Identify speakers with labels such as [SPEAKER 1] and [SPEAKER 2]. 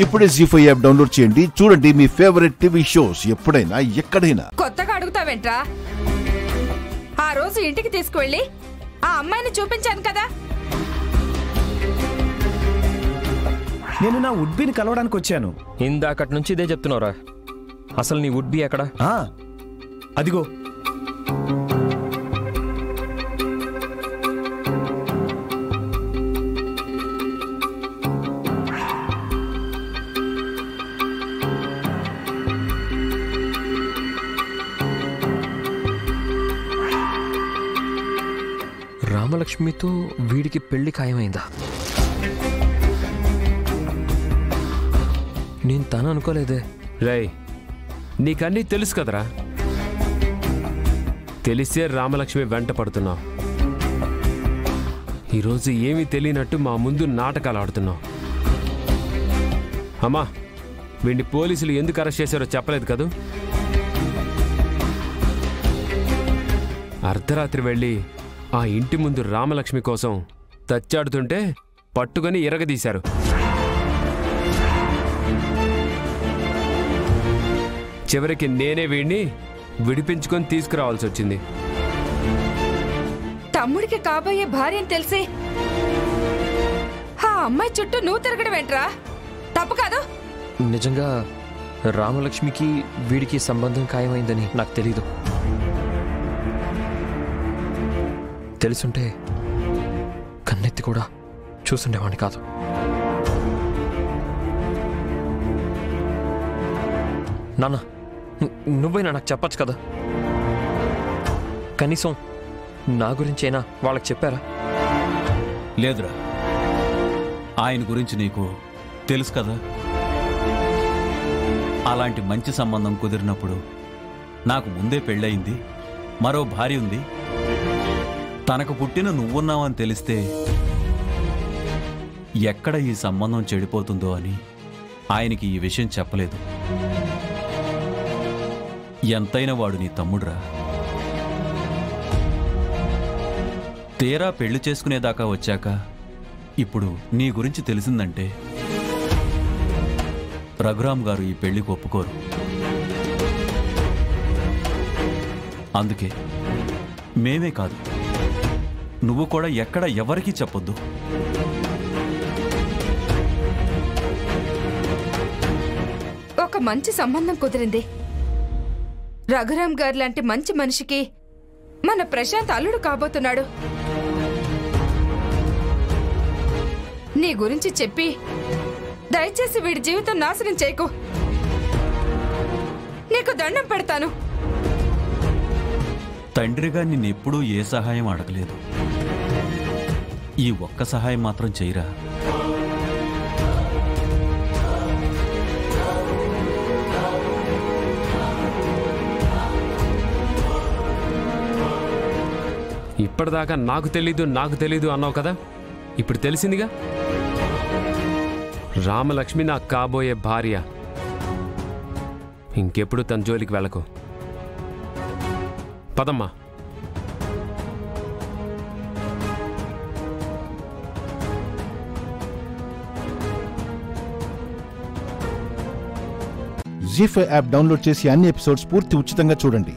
[SPEAKER 1] ఇప్పుడే జీ5 app download చేయండి. చూడండి మీ ఫేవరెట్ టీవీ షోస్ ఎప్పుడైనా ఎక్కడైనా.
[SPEAKER 2] కొత్తగా అడుగుతావేంట్రా? ఆ రోజు ఇంటికి తీసుకువెళ్ళి ఆ అమ్మాయిని చూపించాను కదా.
[SPEAKER 3] నేను నా వుడ్బీని కలవడానికి వచ్చాను.
[SPEAKER 4] ఇందాకటి నుంచి ఇదే చెప్తున్నావురా. అసలు నీ వుడ్బీ ఎక్కడ?
[SPEAKER 3] అదిగో.
[SPEAKER 4] రామలక్ష్మితో వీడికి పెళ్లి ఖాయమైందా? నేను తను అనుకోలేదే.
[SPEAKER 5] రేయ్, నీకన్నీ తెలుసు కదరా. తెలిసే రామలక్ష్మి వెంట పడుతున్నావు. ఈరోజు ఏమీ తెలియనట్టు మా ముందు నాటకాలు ఆడుతున్నావు. అమ్మా, వీడిని పోలీసులు ఎందుకు అరెస్ట్ చేశారో చెప్పలేదు కదూ. అర్ధరాత్రి వెళ్ళి ఆ ఇంటి ముందు రామలక్ష్మి కోసం తచ్చాడుతుంటే పట్టుకొని ఎరగదీశారు. చివరికి నేనే వీడిని విడిపించుకొని తీసుకురావాల్సి వచ్చింది.
[SPEAKER 2] తమ్ముడికి కాబోయే భార్యని తెలిసి ఆ అమ్మాయి చుట్టూ నువ్వు తిరగడం ఏంట్రా? తప్పు కాదు.
[SPEAKER 4] నిజంగా రామలక్ష్మికి వీడికి సంబంధం ఖాయమైందని నాకు తెలీదు. తెలుసుంటే కన్నెత్తి కూడా చూసుండేవాడిని కాదు. నాన్న, నువ్వైనా నాకు చెప్పచ్చు కదా. కనీసం నా గురించైనా వాళ్ళకి చెప్పారా?
[SPEAKER 6] లేదురా, ఆయన గురించి నీకు తెలుసు కదా. అలాంటి మంచి సంబంధం కుదిరినప్పుడు నాకు ముందే పెళ్ళయింది, మరో భార్య ఉంది, తనకు పుట్టిన నువ్వున్నావని తెలిస్తే ఎక్కడ ఈ సంబంధం చెడిపోతుందో అని ఆయనకి ఈ విషయం చెప్పలేదు. ఎంతైనా వాడు నీ తమ్ముడురా. తీరా పెళ్లి చేసుకునేదాకా వచ్చాక ఇప్పుడు నీ గురించి తెలిసిందంటే రఘురామ్ గారు ఈ పెళ్లికి ఒప్పుకోరు. అందుకే మేమే కాదు, నువ్వు కూడా ఎక్కడ ఎవరికీ చెప్పొద్దు.
[SPEAKER 2] ఒక మంచి సంబంధం కుదిరింది. రఘురామ్ గారు లాంటి మంచి మనిషికి మన ప్రశాంత్ అల్లుడు కాబోతున్నాడు. నీ గురించి చెప్పి దయచేసి వీడి జీవితం నాశనం చేయకు. నీకు దండం పెడతాను.
[SPEAKER 6] తండ్రిగా నిన్నెప్పుడూ ఏ సహాయం అడగలేదు. ఈ ఒక్క సహాయం మాత్రం చేయరా.
[SPEAKER 5] ఇప్పటిదాకా నాకు తెలీదు అన్నావు కదా. ఇప్పుడు తెలిసిందిగా, రామలక్ష్మి నాకు కాబోయే భార్య. ఇంకెప్పుడు తన జోలికి వెళ్ళకు. పదమ్మా.
[SPEAKER 1] జీ5 యాప్ డౌన్లోడ్ చేసి అన్ని ఎపిసోడ్స్ పూర్తి ఉచితంగా చూడండి.